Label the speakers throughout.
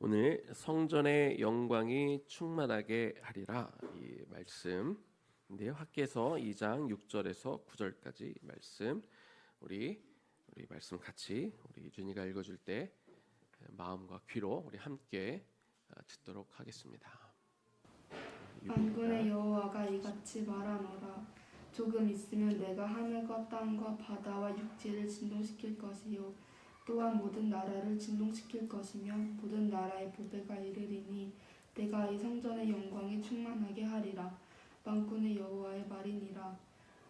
Speaker 1: 오늘 성전의 영광이 충만하게 하리라 이 말씀인데요. 학개서 2장 6절에서 9절까지 말씀 우리 말씀 같이 우리 준이가 읽어줄 때 마음과 귀로 우리 함께 듣도록 하겠습니다.
Speaker 2: 만군의 여호와가 이같이 말하노라. 조금 있으면 내가 하늘과 땅과 바다와 육지를 진동시킬 것이요 또한 모든 나라를 진동시킬 것이며 모든 나라의 보배가 이르리니 내가 이 성전의 영광이 충만하게 하리라. 만군의 여호와의 말이니라.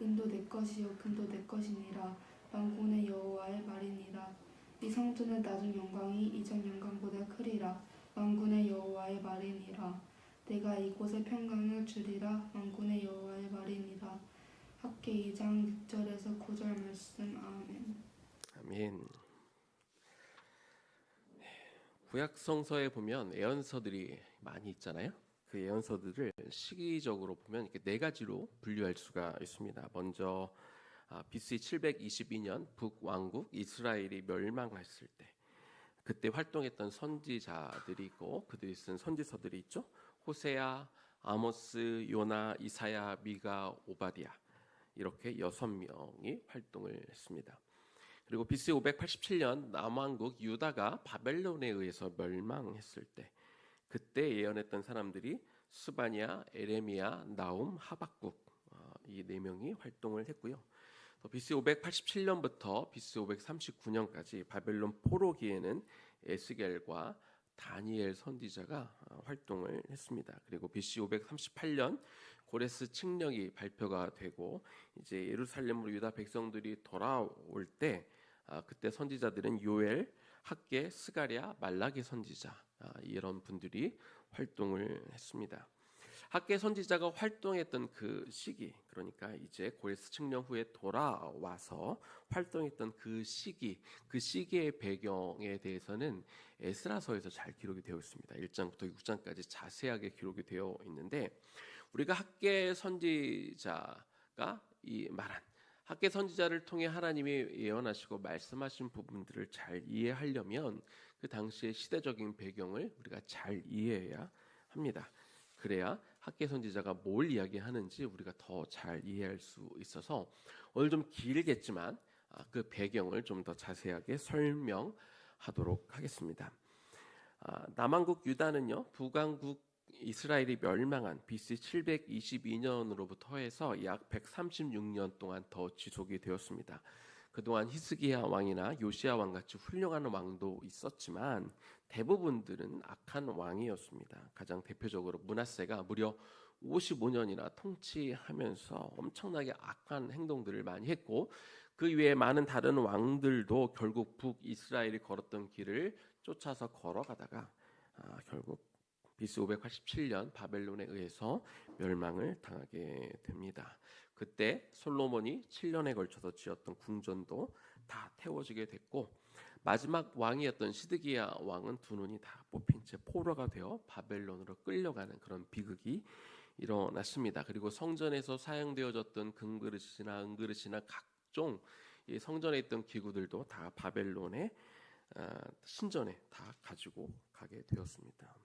Speaker 2: 은도 내 것이요 금도 내 것이니라. 만군의 여호와의 말이니라. 이 성전의 낮은 영광이 이전 영광보다 크리라. 만군의 여호와의 말이니라. 내가 이곳에 평강을 주리라. 만군의 여호와의 말이니라. 학개 2장 6절에서 9절 말씀. 아멘.
Speaker 1: 아멘. 구약 성서에 보면 예언서들이 많이 있잖아요. 그 예언서들을 시기적으로 보면 이렇게 네 가지로 분류할 수가 있습니다. 먼저 BC 722년 북왕국 이스라엘이 멸망했을 때 그때 활동했던 선지자들이 있고 그들이 쓴 선지서들이 있죠. 호세아, 아모스, 요나, 이사야, 미가, 오바디아 이렇게 6명이 활동을 했습니다. 그리고 BC 587년 남왕국 유다가 바벨론에 의해서 멸망했을 때 그때 예언했던 사람들이 스바냐, 에레미야, 나움, 하박국 이 4명이 활동을 했고요. 또 BC 587년부터 BC 539년까지 바벨론 포로기에는 에스겔과 다니엘 선지자가 활동을 했습니다. 그리고 BC 538년 고레스 칙령이 발표가 되고 이제 예루살렘으로 유다 백성들이 돌아올 때 그때 선지자들은 요엘, 학개, 스가랴, 말라기 선지자 이런 분들이 활동을 했습니다. 학개 선지자가 활동했던 그 시기, 그러니까 이제 고레스 칙령 후에 돌아와서 활동했던 그 시기의 배경에 대해서는 에스라서에서 잘 기록이 되어 있습니다. 1장부터 6장까지 자세하게 기록이 되어 있는데 우리가 학개 선지자가 이 말한 학개 선지자를 통해 하나님이 예언하시고 말씀하신 부분들을 잘 이해하려면 그 당시의 시대적인 배경을 우리가 잘 이해해야 합니다. 그래야 학개 선지자가 뭘 이야기하는지 우리가 더 잘 이해할 수 있어서 오늘 좀 길겠지만 그 배경을 좀 더 자세하게 설명하도록 하겠습니다. 남왕국 유다는요, 북왕국 이스라엘이 멸망한 BC 722년으로부터 해서 약 136년 동안 더 지속이 되었습니다. 그동안 히스기야 왕이나 요시야 왕같이 훌륭한 왕도 있었지만 대부분들은 악한 왕이었습니다. 가장 대표적으로 므낫세가 무려 55년이나 통치하면서 엄청나게 악한 행동들을 많이 했고 그 이외에 많은 다른 왕들도 결국 북이스라엘이 걸었던 길을 쫓아서 걸어가다가 결국 BC 587년 바벨론에 의해서 멸망을 당하게 됩니다. 그때 솔로몬이 7년에 걸쳐서 지었던 궁전도 다 태워지게 됐고 마지막 왕이었던 시드기야 왕은 두 눈이 다 뽑힌 채 포로가 되어 바벨론으로 끌려가는 그런 비극이 일어났습니다. 그리고 성전에서 사용되어졌던 금그릇이나 은그릇이나 각종 이 성전에 있던 기구들도 다 바벨론의 신전에 다 가지고 가게 되었습니다.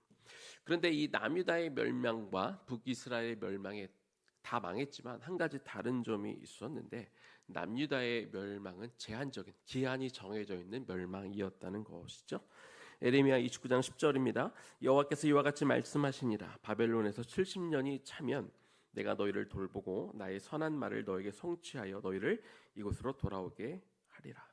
Speaker 1: 그런데 이 남유다의 멸망과 북이스라엘의 멸망에 다 망했지만 한 가지 다른 점이 있었는데 남유다의 멸망은 제한적인 기한이 정해져 있는 멸망이었다는 것이죠. 에레미야 29장 10절입니다. 여호와께서 이와 같이 말씀하시니라. 바벨론에서 70년이 차면 내가 너희를 돌보고 나의 선한 말을 너에게 성취하여 너희를 이곳으로 돌아오게 하리라.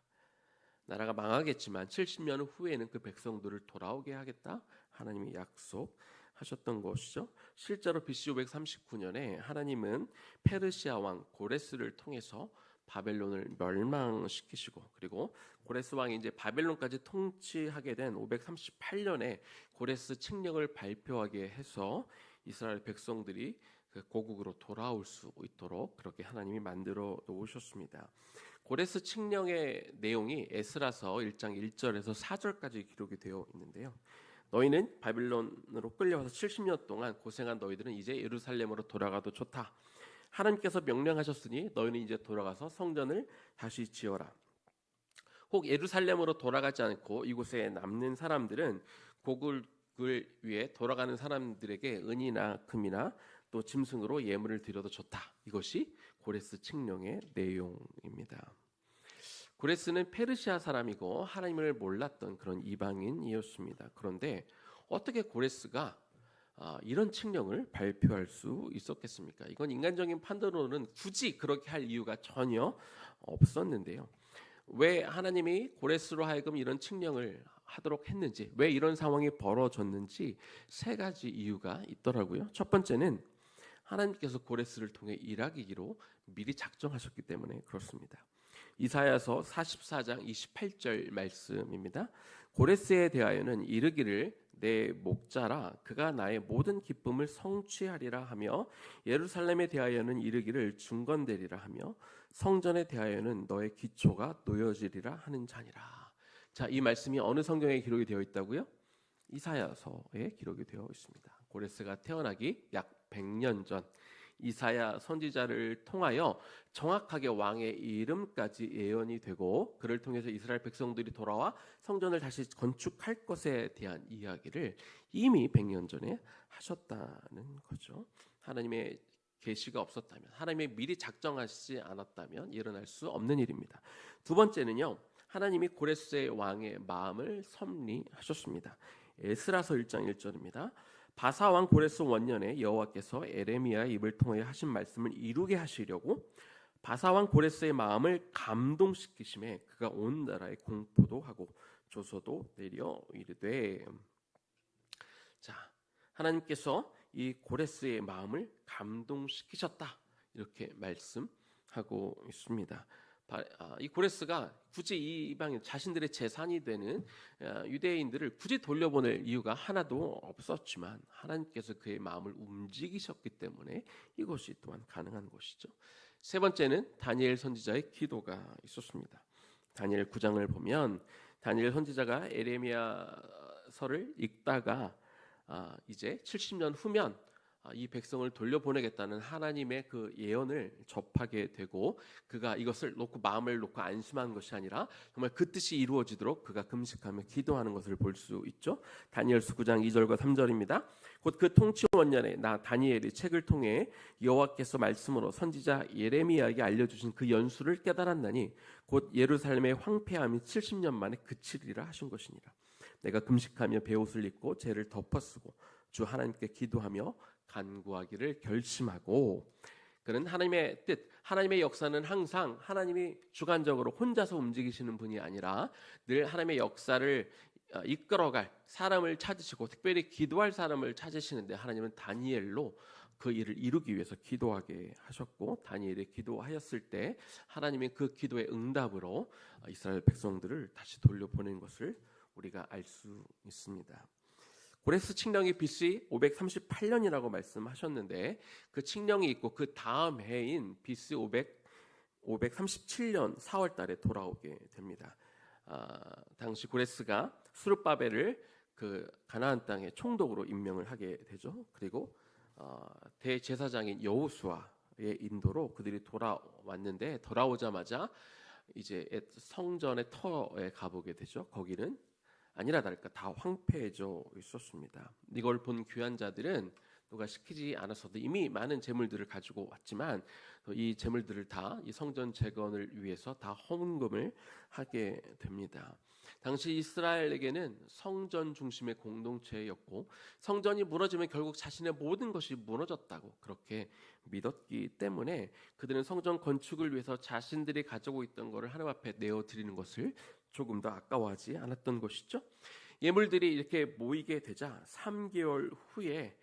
Speaker 1: 나라가 망하겠지만 70년 후에는 그 백성들을 돌아오게 하겠다. 하나님이 약속하셨던 것이죠. 실제로 BC 539년에 하나님은 페르시아 왕 고레스를 통해서 바벨론을 멸망시키시고 그리고 고레스 왕이 이제 바벨론까지 통치하게 된 538년에 고레스 칙령을 발표하게 해서 이스라엘 백성들이 그 고국으로 돌아올 수 있도록 그렇게 하나님이 만들어 놓으셨습니다. 고레스 칙령의 내용이 에스라서 1장 1절에서 4절까지 기록이 되어 있는데요. 너희는 바벨론으로 끌려와서 70년 동안 고생한 너희들은 이제 예루살렘으로 돌아가도 좋다. 하나님께서 명령하셨으니 너희는 이제 돌아가서 성전을 다시 지어라. 혹 예루살렘으로 돌아가지 않고 이곳에 남는 사람들은 건축을 위해 돌아가는 사람들에게 은이나 금이나 또 짐승으로 예물을 드려도 좋다. 이것이 고레스 칙령의 내용입니다. 고레스는 페르시아 사람이고 하나님을 몰랐던 그런 이방인이었습니다. 그런데 어떻게 고레스가 이런 칙령을 발표할 수 있었겠습니까? 이건 인간적인 판단으로는 굳이 그렇게 할 이유가 전혀 없었는데요. 왜 하나님이 고레스로 하여금 이런 칙령을 하도록 했는지, 왜 이런 상황이 벌어졌는지 세 가지 이유가 있더라고요. 첫 번째는 하나님께서 고레스를 통해 일하기로 미리 작정하셨기 때문에 그렇습니다. 이사야서 44장 28절 말씀입니다. 고레스에 대하여는 이르기를 내 목자라 그가 나의 모든 기쁨을 성취하리라 하며, 예루살렘에 대하여는 이르기를 중건되리라 하며, 성전에 대하여는 너의 기초가 놓여지리라 하는 자니라. 자, 이 말씀이 어느 성경에 기록이 되어 있다고요? 이사야서에 기록이 되어 있습니다. 고레스가 태어나기 약 100년 전 이사야 선지자를 통하여 정확하게 왕의 이름까지 예언이 되고, 그를 통해서 이스라엘 백성들이 돌아와 성전을 다시 건축할 것에 대한 이야기를 이미 100년 전에 하셨다는 거죠. 하나님의 계시가 없었다면, 하나님이 미리 작정하시지 않았다면 일어날 수 없는 일입니다. 두 번째는요, 하나님이 고레스의 왕의 마음을 섭리하셨습니다. 에스라서 1장 1절입니다. 바사 왕 고레스 원년에 여호와께서 에레미야의 입을 통해 하신 말씀을 이루게 하시려고 바사 왕 고레스의 마음을 감동시키심에 그가 온 나라에 공포도 하고 조서도 내려 이르되. 자, 하나님께서 이 고레스의 마음을 감동시키셨다, 이렇게 말씀하고 있습니다. 이 고레스가 굳이 이 이방인 자신들의 재산이 되는 유대인들을 굳이 돌려보낼 이유가 하나도 없었지만 하나님께서 그의 마음을 움직이셨기 때문에 이것이 또한 가능한 것이죠. 세 번째는 다니엘 선지자의 기도가 있었습니다. 다니엘 9장을 보면 다니엘 선지자가 에레미야서를 읽다가 이제 70년 후면 이 백성을 돌려보내겠다는 하나님의 그 예언을 접하게 되고, 그가 이것을 놓고 마음을 놓고 안심한 것이 아니라 정말 그 뜻이 이루어지도록 그가 금식하며 기도하는 것을 볼 수 있죠. 다니엘서 9장 2절과 3절입니다. 곧 그 통치 원년에 나 다니엘이 책을 통해 여호와께서 말씀으로 선지자 예레미야에게 알려주신 그 연수를 깨달았나니 곧 예루살렘의 황폐함이 70년 만에 그치리라 하신 것이니라. 내가 금식하며 베옷을 입고 죄를 덮어쓰고 주 하나님께 기도하며 간구하기를 결심하고. 그는 하나님의 뜻, 하나님의 역사는 항상 하나님이 주관적으로 혼자서 움직이시는 분이 아니라 늘 하나님의 역사를 이끌어갈 사람을 찾으시고 특별히 기도할 사람을 찾으시는데, 하나님은 다니엘로 그 일을 이루기 위해서 기도하게 하셨고, 다니엘이 기도하였을 때 하나님이 그 기도의 응답으로 이스라엘 백성들을 다시 돌려보낸 것을 우리가 알 수 있습니다. 고레스 칙령이 BC 538년이라고 말씀하셨는데, 그 칙령이 있고 그 다음 해인 BC 537년 4월 달에 돌아오게 됩니다. 당시 고레스가 수르바벨을 그 가나안 땅의 총독으로 임명을 하게 되죠. 그리고 대제사장인 여호수아의 인도로 그들이 돌아왔는데, 돌아오자마자 이제 성전의 터에 가보게 되죠. 거기는 아니라 다를까 다 황폐해져 있었습니다. 이걸 본 귀환자들은 누가 시키지 않았어도 이미 많은 재물들을 가지고 왔지만 이 재물들을 다 이 성전 재건을 위해서 다 헌금을 하게 됩니다. 당시 이스라엘에게는 성전 중심의 공동체였고, 성전이 무너지면 결국 자신의 모든 것이 무너졌다고 그렇게 믿었기 때문에 그들은 성전 건축을 위해서 자신들이 가지고 있던 것을 하나님 앞에 내어드리는 것을 조금 더 아까워하지 않았던 것이죠. 예물들이 이렇게 모이게 되자 3개월 후에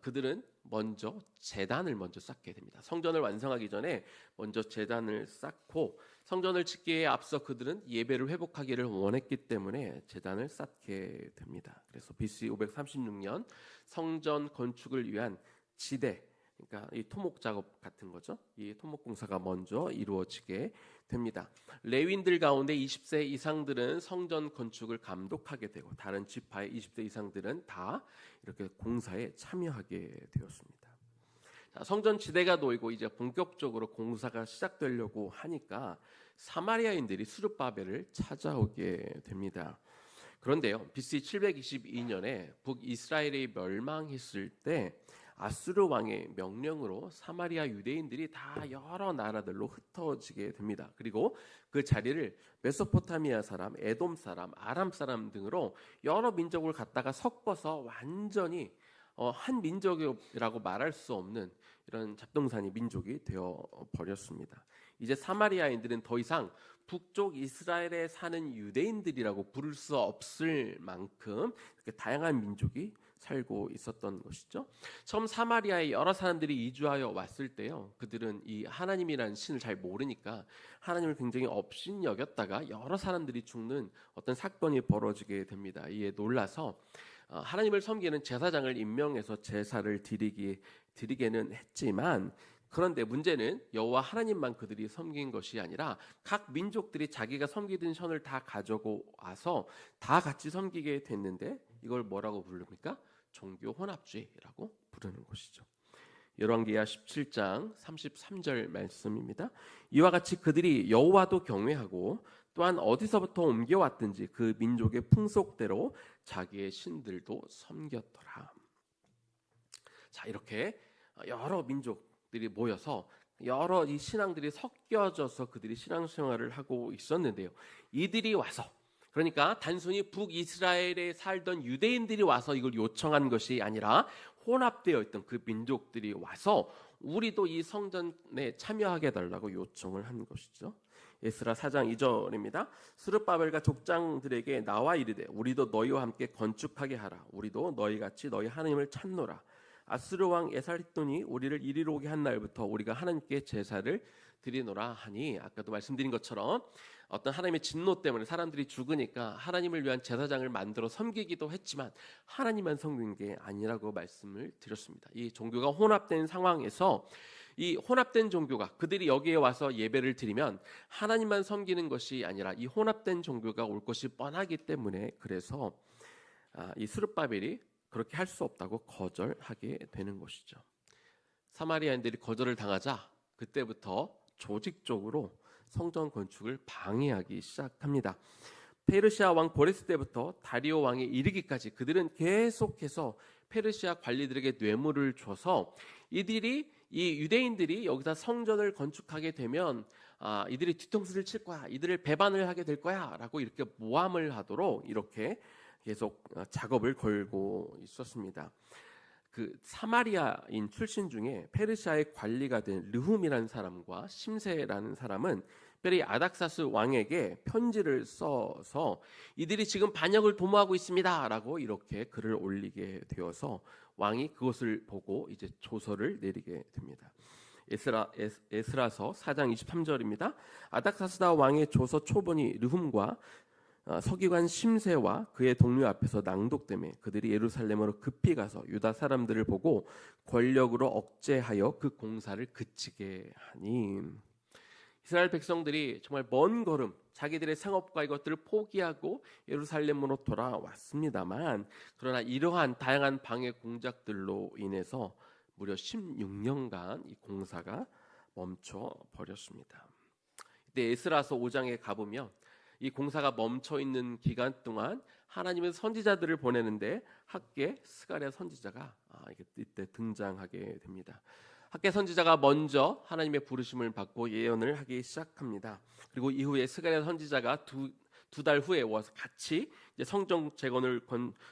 Speaker 1: 그들은 먼저 제단을 먼저 쌓게 됩니다. 성전을 완성하기 전에 먼저 제단을 쌓고, 성전을 짓기에 앞서 그들은 예배를 회복하기를 원했기 때문에 제단을 쌓게 됩니다. 그래서 BC 536년 성전 건축을 위한 지대, 그러니까 이 토목 작업 같은 거죠. 이 토목 공사가 먼저 이루어지게 됩니다. 레위인들 가운데 20세 이상들은 성전 건축을 감독하게 되고, 다른 지파의 20세 이상들은 다 이렇게 공사에 참여하게 되었습니다. 자, 성전 지대가 놓이고 이제 본격적으로 공사가 시작되려고 하니까 사마리아인들이 수르바벨을 찾아오게 됩니다. 그런데요, BC 722년에 북이스라엘이 멸망했을 때 아수르 왕의 명령으로 사마리아 유대인들이 다 여러 나라들로 흩어지게 됩니다. 그리고 그 자리를 메소포타미아 사람, 에돔 사람, 아람 사람 등으로 여러 민족을 갖다가 섞어서 완전히 한 민족이라고 말할 수 없는 이런 잡동사니 민족이 되어 버렸습니다. 이제 사마리아인들은 더 이상 북쪽 이스라엘에 사는 유대인들이라고 부를 수 없을 만큼 이렇게 다양한 민족이 살고 있었던 것이죠. 처음 사마리아에 여러 사람들이 이주하여 왔을 때요, 그들은 이 하나님이라는 신을 잘 모르니까 하나님을 굉장히 업신 여겼다가 여러 사람들이 죽는 어떤 사건이 벌어지게 됩니다. 이에 놀라서 하나님을 섬기는 제사장을 임명해서 제사를 드리게는 했지만, 그런데 문제는 여호와 하나님만 그들이 섬긴 것이 아니라 각 민족들이 자기가 섬기던 신을 다 가지고 와서 다 같이 섬기게 됐는데, 이걸 뭐라고 부릅니까? 종교 혼합주의라고 부르는 것이죠. 열왕기하 17장 33절 말씀입니다. 이와 같이 그들이 여호와도 경외하고 또한 어디서부터 옮겨왔든지 그 민족의 풍속대로 자기의 신들도 섬겼더라. 자, 이렇게 여러 민족들이 모여서 여러 이 신앙들이 섞여져서 그들이 신앙생활을 하고 있었는데요, 이들이 와서, 그러니까 단순히 북이스라엘에 살던 유대인들이 와서 이걸 요청한 것이 아니라 혼합되어 있던 그 민족들이 와서 우리도 이 성전에 참여하게 해달라고 요청을 한 것이죠. 에스라 4장 2절입니다. 스룹바벨과 족장들에게 나와 이르되 우리도 너희와 함께 건축하게 하라. 우리도 너희같이 너희 하나님을 찾노라. 아스르 왕 에살릿돈이 우리를 이리로 오게 한 날부터 우리가 하나님께 제사를 드리노라 하니, 아까도 말씀드린 것처럼 어떤 하나님의 진노 때문에 사람들이 죽으니까 하나님을 위한 제사장을 만들어 섬기기도 했지만 하나님만 섬긴 게 아니라고 말씀을 드렸습니다. 이 종교가 혼합된 상황에서 이 혼합된 종교가 그들이 여기에 와서 예배를 드리면 하나님만 섬기는 것이 아니라 이 혼합된 종교가 올 것이 뻔하기 때문에, 그래서 이 스룹바벨이 그렇게 할 수 없다고 거절하게 되는 것이죠. 사마리아인들이 거절을 당하자 그때부터 조직적으로 성전 건축을 방해하기 시작합니다. 페르시아 왕 고레스 때부터 다리오 왕에 이르기까지 그들은 계속해서 페르시아 관리들에게 뇌물을 줘서 이 유대인들이 여기서 성전을 건축하게 되면 이들이 뒤통수를 칠 거야, 이들을 배반을 하게 될 거야 라고 이렇게 모함을 하도록 이렇게 계속 작업을 걸고 있었습니다. 그 사마리아인 출신 중에 페르시아의 관리가 된 르훔이라는 사람과 심세라는 사람은 특별히 아닥사스 왕에게 편지를 써서 이들이 지금 반역을 도모하고 있습니다라고 이렇게 글을 올리게 되어서 왕이 그것을 보고 이제 조서를 내리게 됩니다. 에스라서 4장 23절입니다. 아닥사스다 왕의 조서 초본이 르훔과 서기관 심세와 그의 동료 앞에서 낭독되매 그들이 예루살렘으로 급히 가서 유다 사람들을 보고 권력으로 억제하여 그 공사를 그치게 하니, 이스라엘 백성들이 정말 먼 걸음 자기들의 생업과 이것들을 포기하고 예루살렘으로 돌아왔습니다만, 그러나 이러한 다양한 방해 공작들로 인해서 무려 16년간 이 공사가 멈춰 버렸습니다. 이때 에스라서 5장에 가보면 이 공사가 멈춰 있는 기간 동안 하나님의 선지자들을 보내는데 학개 스가랴 선지자가 이때 등장하게 됩니다. 학개 선지자가 먼저 하나님의 부르심을 받고 예언을 하기 시작합니다. 그리고 이후에 스가랴 선지자가 두 달 후에 와서 같이 이제 성전 재건을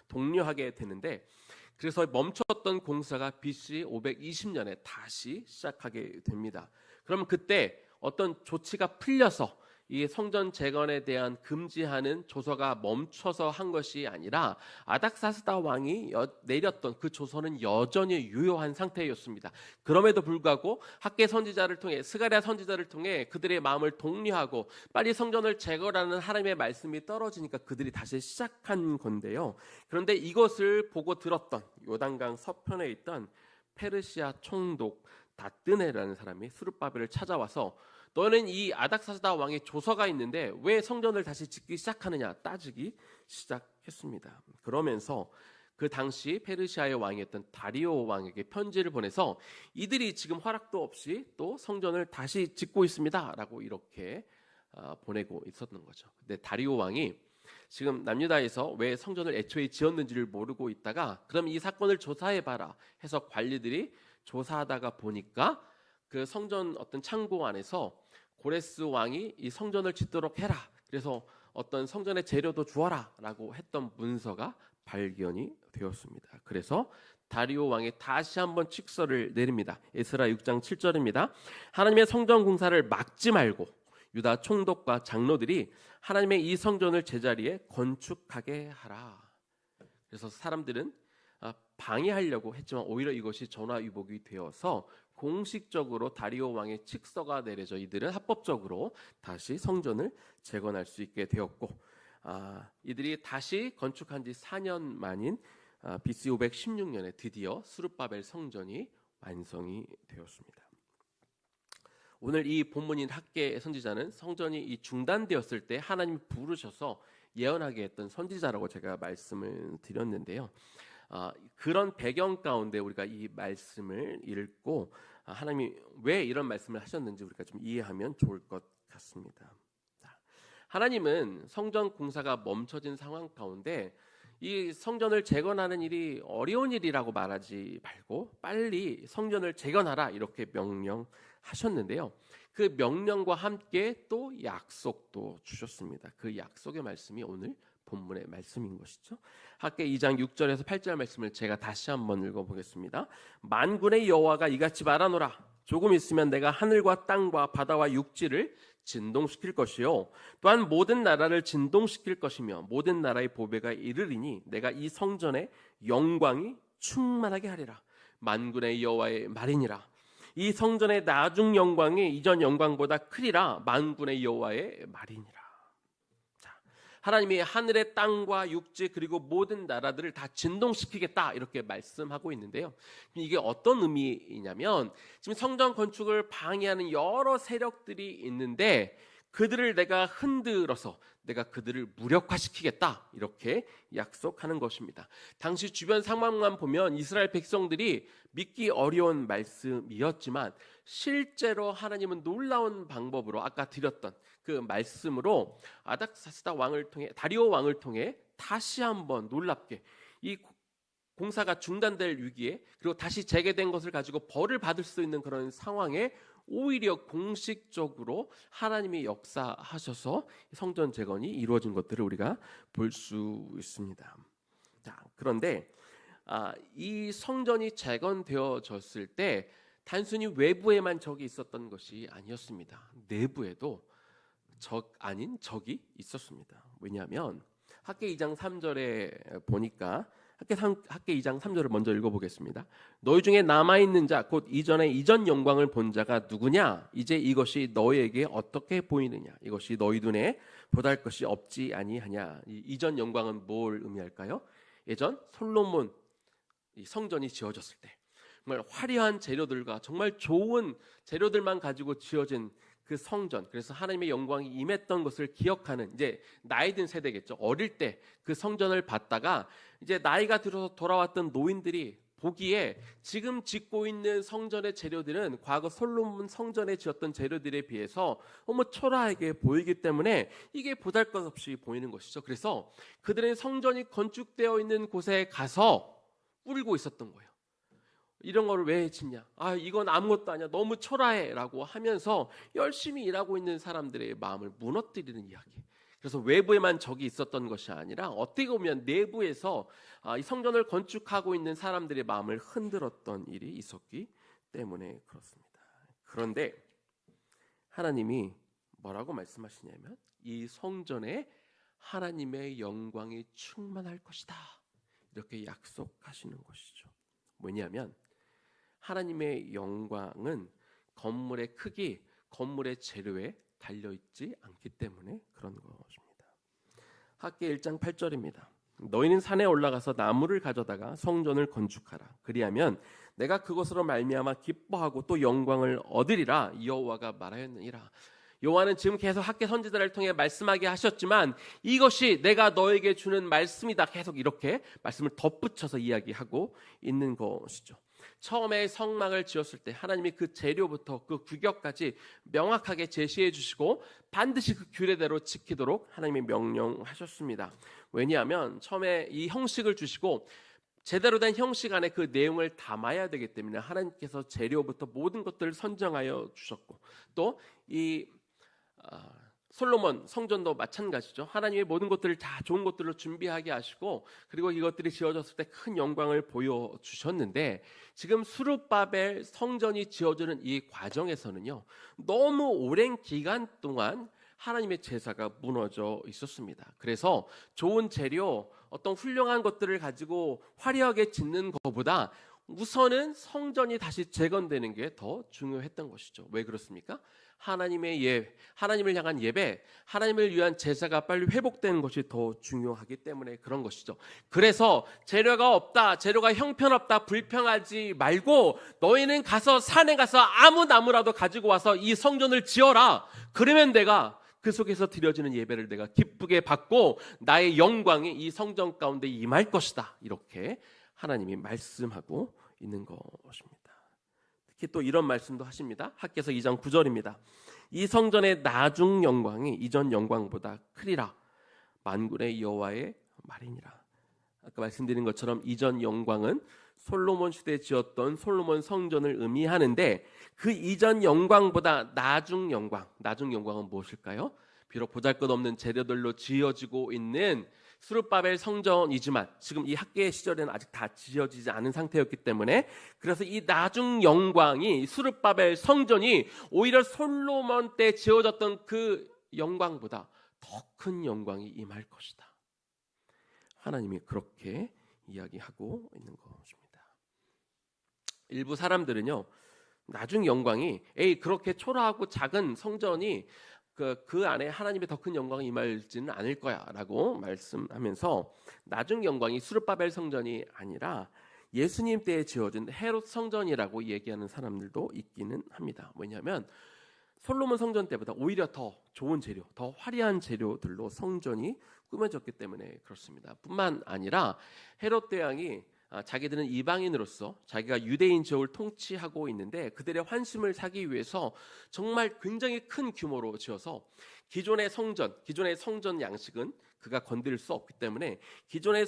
Speaker 1: 독려하게 되는데, 그래서 멈췄던 공사가 BC 520년에 다시 시작하게 됩니다. 그러면 그때 어떤 조치가 풀려서 이 성전 재건에 대한 금지하는 조서가 멈춰서 한 것이 아니라 아닥사스다 왕이 내렸던 그 조서는 여전히 유효한 상태였습니다. 그럼에도 불구하고 학개 선지자를 통해, 스가랴 선지자를 통해 그들의 마음을 독려하고 빨리 성전을 재건하는 하나님의 말씀이 떨어지니까 그들이 다시 시작한 건데요. 그런데 이것을 보고 들었던 요단강 서편에 있던 페르시아 총독 다뜨네라는 사람이 스룹바벨을 찾아와서 너는 이 아닥사스다 왕의 조서가 있는데 왜 성전을 다시 짓기 시작하느냐 따지기 시작했습니다. 그러면서 그 당시 페르시아의 왕이었던 다리오 왕에게 편지를 보내서 이들이 지금 허락도 없이 또 성전을 다시 짓고 있습니다 라고 이렇게 보내고 있었던 거죠. 근데 다리오 왕이 지금 남유다에서 왜 성전을 애초에 지었는지를 모르고 있다가 그럼 이 사건을 조사해봐라 해서 관리들이 조사하다가 보니까 그 성전 어떤 창고 안에서 고레스 왕이 이 성전을 짓도록 해라, 그래서 어떤 성전의 재료도 주어라 라고 했던 문서가 발견이 되었습니다. 그래서 다리오 왕이 다시 한번 칙서를 내립니다. 에스라 6장 7절입니다. 하나님의 성전 공사를 막지 말고 유다 총독과 장로들이 하나님의 이 성전을 제자리에 건축하게 하라. 그래서 사람들은 방해하려고 했지만 오히려 이것이 전화위복이 되어서 공식적으로 다리오 왕의 칙서가 내려져 이들은 합법적으로 다시 성전을 재건할 수 있게 되었고, 이들이 다시 건축한 지 4년 만인 BC 516년에 드디어 스룹바벨 성전이 완성이 되었습니다. 오늘 이 본문인 학계 선지자는 성전이 이 중단되었을 때 하나님이 부르셔서 예언하게 했던 선지자라고 제가 말씀을 드렸는데요. 그런 배경 가운데 우리가 이 말씀을 읽고 하나님이 왜 이런 말씀을 하셨는지 우리가 좀 이해하면 좋을 것 같습니다. 하나님은 성전 공사가 멈춰진 상황 가운데 이 성전을 재건하는 일이 어려운 일이라고 말하지 말고 빨리 성전을 재건하라 이렇게 명령하셨는데요. 그 명령과 함께 또 약속도 주셨습니다. 그 약속의 말씀이 오늘 본문의 말씀인 것이죠. 학계 2장 6절에서 8절 말씀을 제가 다시 한번 읽어보겠습니다. 만군의 여호와가 이같이 말하노라. 조금 있으면 내가 하늘과 땅과 바다와 육지를 진동시킬 것이요 또한 모든 나라를 진동시킬 것이며 모든 나라의 보배가 이르리니 내가 이 성전의 영광이 충만하게 하리라. 만군의 여호와의 말이니라. 이 성전의 나중 영광이 이전 영광보다 크리라. 만군의 여호와의 말이니라. 하나님이 하늘의 땅과 육지 그리고 모든 나라들을 다 진동시키겠다 이렇게 말씀하고 있는데요. 이게 어떤 의미이냐면 지금 성전 건축을 방해하는 여러 세력들이 있는데 그들을 내가 흔들어서 내가 그들을 무력화시키겠다 이렇게 약속하는 것입니다. 당시 주변 상황만 보면 이스라엘 백성들이 믿기 어려운 말씀이었지만 실제로 하나님은 놀라운 방법으로 아까 드렸던 그 말씀으로 아닥사스다 왕을 통해 다리오 왕을 통해 다시 한번 놀랍게 이 공사가 중단될 위기에 그리고 다시 재개된 것을 가지고 벌을 받을 수 있는 그런 상황에 오히려 공식적으로 하나님이 역사하셔서 성전 재건이 이루어진 것들을 우리가 볼 수 있습니다. 자, 그런데 이 성전이 재건되어졌을 때 단순히 외부에만 적이 있었던 것이 아니었습니다. 내부에도 적 아닌 적이 있었습니다. 왜냐하면 학계 2장 3절에 보니까 학계 2장 3절을 먼저 읽어보겠습니다. 너희 중에 남아있는 자 곧 이전에 이전 영광을 본 자가 누구냐? 이제 이것이 너희에게 어떻게 보이느냐? 이것이 너희 눈에 보잘 것이 없지 아니하냐? 이전 영광은 뭘 의미할까요? 예전 솔로몬 이 성전이 지어졌을 때 정말 화려한 재료들과 정말 좋은 재료들만 가지고 지어진 그 성전, 그래서 하나님의 영광이 임했던 것을 기억하는 이제 나이 든 세대겠죠. 어릴 때 그 성전을 봤다가 이제 나이가 들어서 돌아왔던 노인들이 보기에 지금 짓고 있는 성전의 재료들은 과거 솔로몬 성전에 지었던 재료들에 비해서 너무 초라하게 보이기 때문에 이게 보잘것없이 보이는 것이죠. 그래서 그들은 성전이 건축되어 있는 곳에 가서 울고 있었던 거예요. 이런 거를 왜 짓냐? 이건 아무것도 아니야. 너무 초라해 라고 하면서 열심히 일하고 있는 사람들의 마음을 무너뜨리는 이야기. 그래서 외부에만 적이 있었던 것이 아니라 어떻게 보면 내부에서 이 성전을 건축하고 있는 사람들의 마음을 흔들었던 일이 있었기 때문에 그렇습니다. 그런데 하나님이 뭐라고 말씀하시냐면 이 성전에 하나님의 영광이 충만할 것이다. 이렇게 약속하시는 것이죠. 뭐냐면 하나님의 영광은 건물의 크기, 건물의 재료에 달려있지 않기 때문에 그런 것입니다. 학계 1장 8절입니다. 너희는 산에 올라가서 나무를 가져다가 성전을 건축하라. 그리하면 내가 그것으로 말미암아 기뻐하고 또 영광을 얻으리라. 여호와가 말하였느니라. 여호와는 지금 계속 학계 선지자를 통해 말씀하게 하셨지만 이것이 내가 너에게 주는 말씀이다. 계속 이렇게 말씀을 덧붙여서 이야기하고 있는 것이죠. 처음에 성막을 지었을 때 하나님이 그 재료부터 그 규격까지 명확하게 제시해 주시고 반드시 그 규례대로 지키도록 하나님이 명령하셨습니다. 왜냐하면 처음에 이 형식을 주시고 제대로 된 형식 안에 그 내용을 담아야 되기 때문에 하나님께서 재료부터 모든 것들을 선정하여 주셨고, 또 이 솔로몬 성전도 마찬가지죠. 하나님의 모든 것들을 다 좋은 것들로 준비하게 하시고, 그리고 이것들이 지어졌을 때 큰 영광을 보여주셨는데, 지금 스룹바벨 성전이 지어지는 이 과정에서는요, 너무 오랜 기간 동안 하나님의 제사가 무너져 있었습니다. 그래서 좋은 재료, 어떤 훌륭한 것들을 가지고 화려하게 짓는 것보다 우선은 성전이 다시 재건되는 게 더 중요했던 것이죠. 왜 그렇습니까? 하나님을 향한 예배, 하나님을 위한 제사가 빨리 회복되는 것이 더 중요하기 때문에 그런 것이죠. 그래서 재료가 없다, 재료가 형편없다, 불평하지 말고 너희는 가서 산에 가서 아무 나무라도 가지고 와서 이 성전을 지어라. 그러면 내가 그 속에서 드려지는 예배를 내가 기쁘게 받고 나의 영광이 이 성전 가운데 임할 것이다. 이렇게 하나님이 말씀하고 있는 것입니다. 특히 또 이런 말씀도 하십니다. 학개서 2장 9절입니다. 이 성전의 나중 영광이 이전 영광보다 크리라. 만군의 여호와의 말이니라. 아까 말씀드린 것처럼 이전 영광은 솔로몬 시대에 지었던 솔로몬 성전을 의미하는데, 그 이전 영광보다 나중 영광은 무엇일까요? 비록 보잘것없는 재료들로 지어지고 있는 스룹바벨 성전이지만 지금 이 학개의 시절에는 아직 다 지어지지 않은 상태였기 때문에, 그래서 이 나중 영광이 스룹바벨 성전이 오히려 솔로몬 때 지어졌던 그 영광보다 더 큰 영광이 임할 것이다. 하나님이 그렇게 이야기하고 있는 것입니다. 일부 사람들은요, 나중 영광이 그렇게 초라하고 작은 성전이 그 안에 하나님의 더 큰 영광이 임할지는 않을 거야 라고 말씀하면서, 나중 영광이 스룹바벨 성전이 아니라 예수님 때에 지어진 헤롯 성전이라고 얘기하는 사람들도 있기는 합니다. 왜냐하면 솔로몬 성전 때보다 오히려 더 좋은 재료, 더 화려한 재료들로 성전이 꾸며졌기 때문에 그렇습니다. 뿐만 아니라 헤롯 대왕이 자기들은 이방인으로서 자기가 유대인 지역을 통치하고 있는데 그들의 환심을 사기 위해서 정말 굉장히 큰 규모로 지어서 기존의 성전 양식은 그가 건드릴 수 없기 때문에 기존의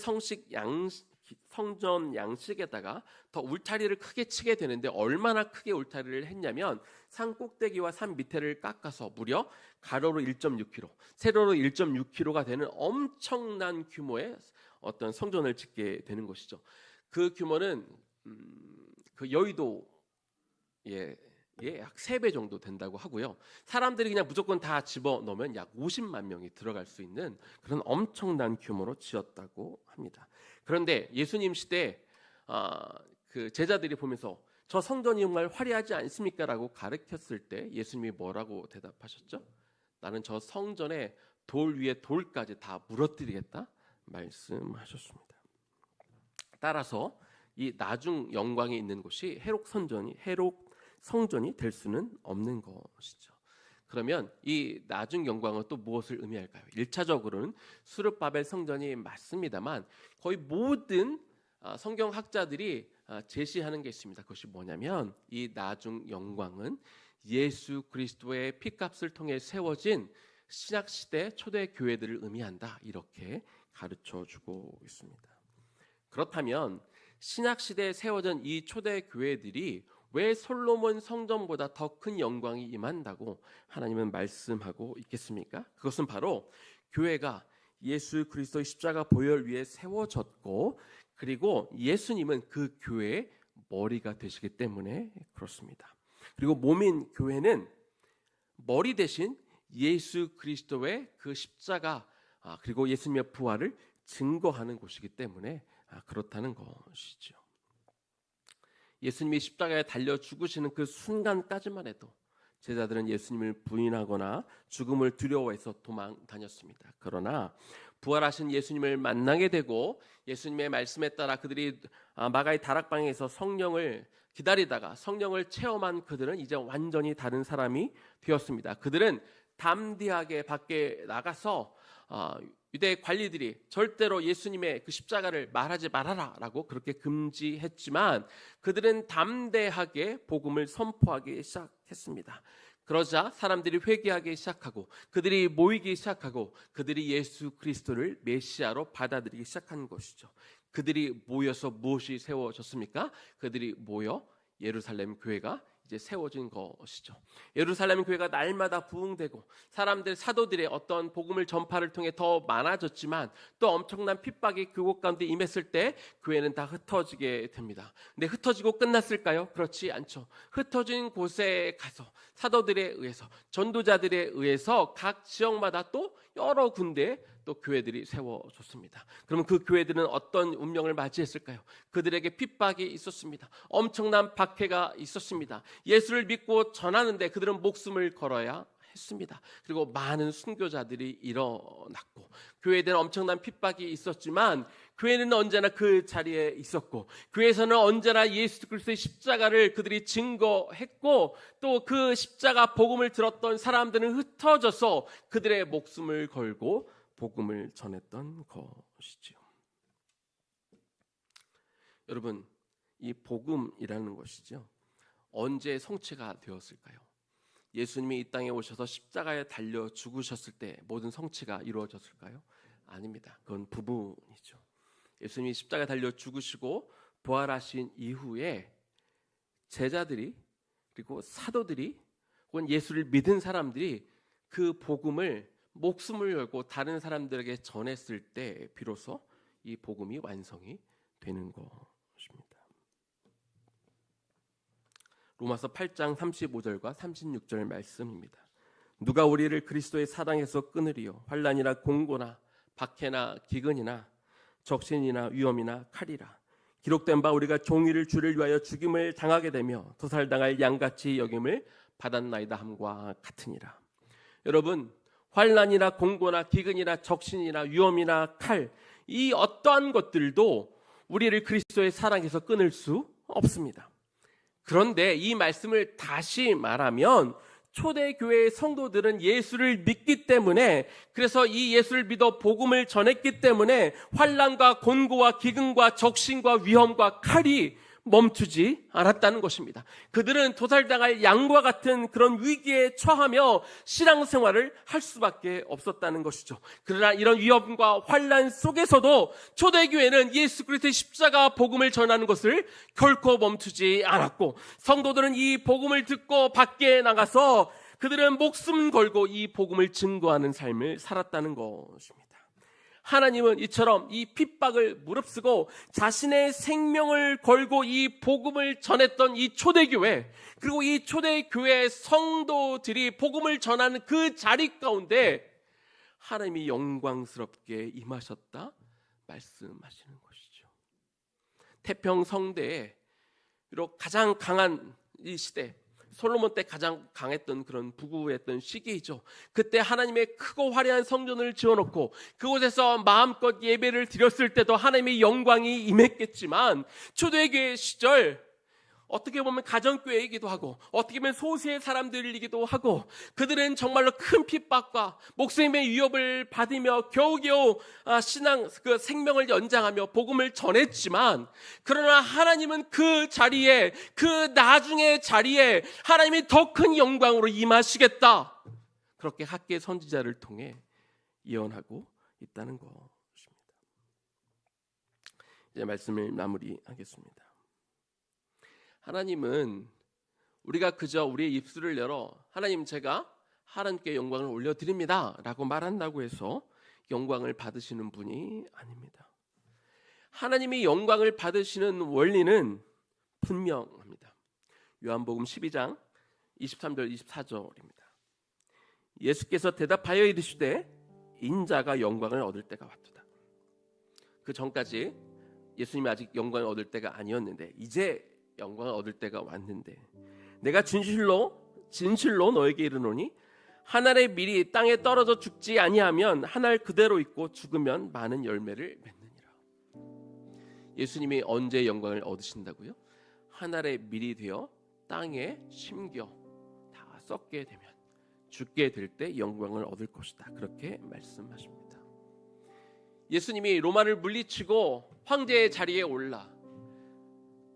Speaker 1: 성전 양식에다가 더 울타리를 크게 치게 되는데, 얼마나 크게 울타리를 했냐면 산 꼭대기와 산 밑에를 깎아서 무려 가로로 1.6km, 세로로 1.6km가 되는 엄청난 규모의 어떤 성전을 짓게 되는 것이죠. 그 규모는 그 여의도의 약 3배 정도 된다고 하고요. 사람들이 그냥 무조건 다 집어넣으면 약 50만 명이 들어갈 수 있는 그런 엄청난 규모로 지었다고 합니다. 그런데 예수님 시대 그 제자들이 보면서 저 성전이 정말 화려하지 않습니까? 라고 가르쳤을 때 예수님이 뭐라고 대답하셨죠? 나는 저 성전에 돌 위에 돌까지 다 무너뜨리겠다 말씀하셨습니다. 따라서 이 나중 영광이 있는 곳이 헤롯 성전이 될 수는 없는 것이죠. 그러면 이 나중 영광은 또 무엇을 의미할까요? 1차적으로는 스룹바벨 성전이 맞습니다만 거의 모든 성경학자들이 제시하는 게 있습니다. 그것이 뭐냐면 이 나중 영광은 예수 그리스도의 피값을 통해 세워진 신약시대 초대 교회들을 의미한다. 이렇게 가르쳐주고 있습니다. 그렇다면 신약시대에 세워진 이 초대 교회들이 왜 솔로몬 성전보다 더 큰 영광이 임한다고 하나님은 말씀하고 있겠습니까? 그것은 바로 교회가 예수 그리스도의 십자가 보혈 위에 세워졌고, 그리고 예수님은 그 교회의 머리가 되시기 때문에 그렇습니다. 그리고 몸인 교회는 머리 대신 예수 그리스도의 그 십자가 그리고 예수님의 부활을 증거하는 곳이기 때문에 그렇다는 것이죠. 예수님이 십자가에 달려 죽으시는 그 순간까지만 해도 제자들은 예수님을 부인하거나 죽음을 두려워해서 도망 다녔습니다. 그러나 부활하신 예수님을 만나게 되고 예수님의 말씀에 따라 그들이 마가의 다락방에서 성령을 기다리다가 성령을 체험한 그들은 이제 완전히 다른 사람이 되었습니다. 그들은 담대하게 밖에 나가서 유대 관리들이 절대로 예수님의 그 십자가를 말하지 말아라 라고 그렇게 금지했지만 그들은 담대하게 복음을 선포하기 시작했습니다. 그러자 사람들이 회개하기 시작하고 그들이 모이기 시작하고 그들이 예수 그리스도를 메시아로 받아들이기 시작한 것이죠. 그들이 모여서 무엇이 세워졌습니까? 그들이 모여 예루살렘 교회가 이제 세워진 것이죠. 예루살렘 교회가 날마다 부흥되고 사람들 사도들의 어떤 복음을 전파를 통해 더 많아졌지만 또 엄청난 핍박이 그곳 가운데 임했을 때 교회는 다 흩어지게 됩니다. 근데 흩어지고 끝났을까요? 그렇지 않죠. 흩어진 곳에 가서 사도들에 의해서 전도자들에 의해서 각 지역마다 또 여러 군데 또 교회들이 세워졌습니다. 그러면 그 교회들은 어떤 운명을 맞이했을까요? 그들에게 핍박이 있었습니다. 엄청난 박해가 있었습니다. 예수를 믿고 전하는데 그들은 목숨을 걸어야 했습니다. 그리고 많은 순교자들이 일어났고 교회에는 엄청난 핍박이 있었지만 교회는 언제나 그 자리에 있었고 교회에서는 언제나 예수 그리스도의 십자가를 그들이 증거했고 또 그 십자가 복음을 들었던 사람들은 흩어져서 그들의 목숨을 걸고 복음을 전했던 것이지요. 여러분, 이 복음이라는 것이죠. 언제 성취가 되었을까요? 예수님이 이 땅에 오셔서 십자가에 달려 죽으셨을 때 모든 성취가 이루어졌을까요? 아닙니다. 그건 부분이죠. 예수님이 십자가에 달려 죽으시고 부활하신 이후에 제자들이 그리고 사도들이 혹은 예수를 믿은 사람들이 그 복음을 목숨을 걸고 다른 사람들에게 전했을 때 비로소 이 복음이 완성이 되는 것입니다. 로마서 8장 35절과 36절 말씀입니다. 누가 우리를 그리스도의 사랑에서 끊으리요? 환난이나 공고나 박해나 기근이나 적신이나 위험이나 칼이라. 기록된 바 우리가 종일을 주를 위하여 죽임을 당하게 되며 도살당할 양같이 여김을 받았나이다 함과 같으니라. 여러분, 환난이나 공고나 기근이나 적신이나 위험이나 칼, 이 어떠한 것들도 우리를 그리스도의 사랑에서 끊을 수 없습니다. 그런데 이 말씀을 다시 말하면 초대교회의 성도들은 예수를 믿기 때문에, 그래서 이 예수를 믿어 복음을 전했기 때문에 환난과 곤고와 기근과 적신과 위험과 칼이 멈추지 않았다는 것입니다. 그들은 도살당할 양과 같은 그런 위기에 처하며 신앙생활을 할 수밖에 없었다는 것이죠. 그러나 이런 위험과 환난 속에서도 초대교회는 예수 그리스도의 십자가 복음을 전하는 것을 결코 멈추지 않았고, 성도들은 이 복음을 듣고 밖에 나가서 그들은 목숨 걸고 이 복음을 증거하는 삶을 살았다는 것입니다. 하나님은 이처럼 이 핍박을 무릅쓰고 자신의 생명을 걸고 이 복음을 전했던 이 초대교회, 그리고 이 초대교회 성도들이 복음을 전하는 그 자리 가운데 하나님이 영광스럽게 임하셨다 말씀하시는 것이죠. 태평성대에 비록 가장 강한 이 시대, 솔로몬 때 가장 강했던 그런 부구했던 시기이죠. 그때 하나님의 크고 화려한 성전을 지어놓고 그곳에서 마음껏 예배를 드렸을 때도 하나님의 영광이 임했겠지만, 초대교회 시절 어떻게 보면 가정교회이기도 하고 어떻게 보면 소수의 사람들이기도 하고 그들은 정말로 큰 핍박과 목숨의 위협을 받으며 겨우겨우 신앙 그 생명을 연장하며 복음을 전했지만, 그러나 하나님은 그 자리에, 그 나중의 자리에 하나님이 더 큰 영광으로 임하시겠다, 그렇게 학계 선지자를 통해 예언하고 있다는 것입니다. 이제 말씀을 마무리하겠습니다. 하나님은 우리가 그저 우리의 입술을 열어 하나님, 제가 하나님께 영광을 올려드립니다 라고 말한다고 해서 영광을 받으시는 분이 아닙니다. 하나님이 영광을 받으시는 원리는 분명합니다. 요한복음 12장 23절 24절입니다. 예수께서 대답하여 이르시되 인자가 영광을 얻을 때가 왔도다. 그 전까지 예수님이 아직 영광을 얻을 때가 아니었는데 이제 영광을 얻을 때가 왔는데, 내가 진실로 너에게 이르노니 한 알의 밀이 땅에 떨어져 죽지 아니하면 한 알 그대로 있고 죽으면 많은 열매를 맺느니라. 예수님이 언제 영광을 얻으신다고요? 한 알의 밀이 되어 땅에 심겨 다 썩게 되면, 죽게 될 때 영광을 얻을 것이다, 그렇게 말씀하십니다. 예수님이 로마를 물리치고 황제의 자리에 올라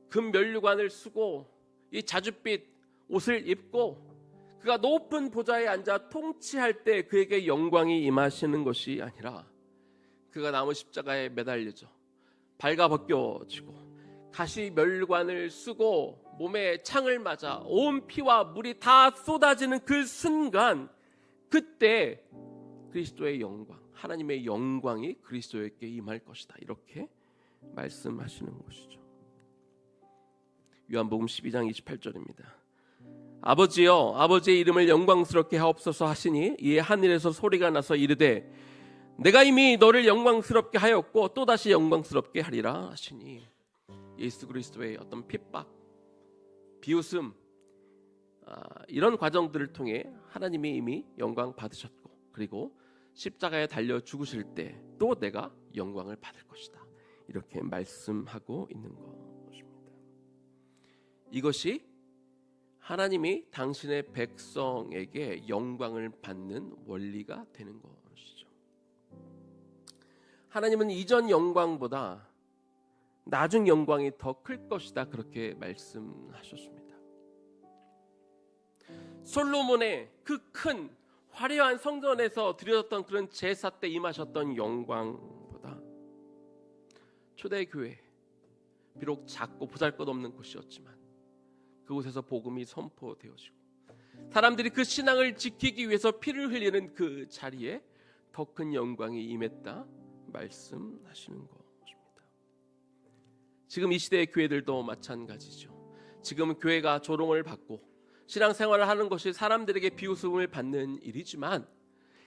Speaker 1: 금 면류관을 쓰고 이 자줏빛 옷을 입고 그가 높은 보좌에 앉아 통치할 때 그에게 영광이 임하시는 것이 아니라 그가 나무 십자가에 매달려져 발가벗겨지고 가시 면류관을 쓰고 몸에 창을 맞아 온 피와 물이 다 쏟아지는 그 순간, 그때 그리스도의 영광, 하나님의 영광이 그리스도에게 임할 것이다, 이렇게 말씀하시는 것이죠. 요한복음 12장 28절입니다. 아버지여, 아버지의 이름을 영광스럽게 하옵소서 하시니 이에 하늘에서 소리가 나서 이르되 내가 이미 너를 영광스럽게 하였고 또다시 영광스럽게 하리라 하시니, 예수 그리스도의 어떤 핍박, 비웃음, 이런 과정들을 통해 하나님이 이미 영광 받으셨고, 그리고 십자가에 달려 죽으실 때 또 내가 영광을 받을 것이다, 이렇게 말씀하고 있는 것입니다. 이것이 하나님이 당신의 백성에게 영광을 받는 원리가 되는 것이죠. 하나님은 이전 영광보다 나중 영광이 더 클 것이다, 그렇게 말씀하셨습니다. 솔로몬의 그 큰 화려한 성전에서 드려졌던 그런 제사 때 임하셨던 영광보다 초대교회, 비록 작고 보잘것없는 곳이었지만 그곳에서 복음이 선포되어지고 사람들이 그 신앙을 지키기 위해서 피를 흘리는 그 자리에 더 큰 영광이 임했다 말씀하시는 것입니다. 지금 이 시대의 교회들도 마찬가지죠. 지금 교회가 조롱을 받고 신앙생활을 하는 것이 사람들에게 비웃음을 받는 일이지만,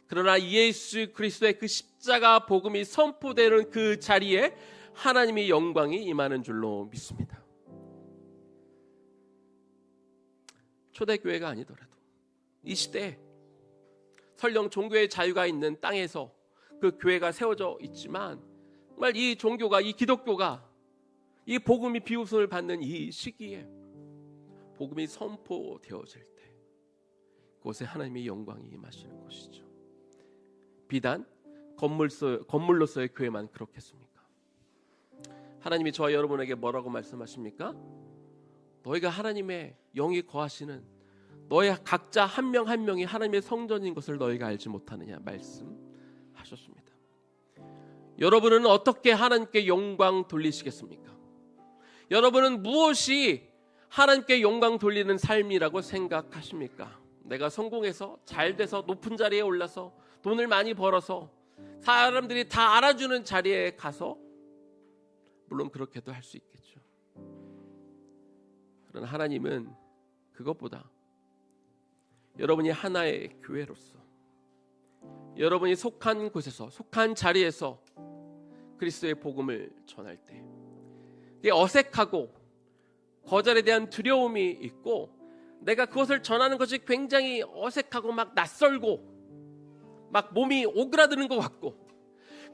Speaker 1: 그러나 예수 그리스도의 그 십자가 복음이 선포되는 그 자리에 하나님의 영광이 임하는 줄로 믿습니다. 초대교회가 아니더라도 이 시대에 설령 종교의 자유가 있는 땅에서 그 교회가 세워져 있지만, 정말 이 종교가, 이 기독교가 이 복음이 비웃음을 받는 이 시기에 복음이 선포되어질 때 그곳에 하나님의 영광이 임하시는 것이죠. 비단 건물로서의 교회만 그렇겠습니까? 하나님이 저와 여러분에게 뭐라고 말씀하십니까? 너희가 하나님의 영이 거하시는, 너희 각자 한 명 한 명이 하나님의 성전인 것을 너희가 알지 못하느냐 말씀하셨습니다. 여러분은 어떻게 하나님께 영광 돌리시겠습니까? 여러분은 무엇이 하나님께 영광 돌리는 삶이라고 생각하십니까? 내가 성공해서 잘돼서 높은 자리에 올라서 돈을 많이 벌어서 사람들이 다 알아주는 자리에 가서, 물론 그렇게도 할 수 있겠죠. 그러나 하나님은 그것보다 여러분이 하나의 교회로서, 여러분이 속한 곳에서, 속한 자리에서 그리스도의 복음을 전할 때 이게 어색하고 거절에 대한 두려움이 있고, 내가 그것을 전하는 것이 굉장히 어색하고 막 낯설고 막 몸이 오그라드는 것 같고,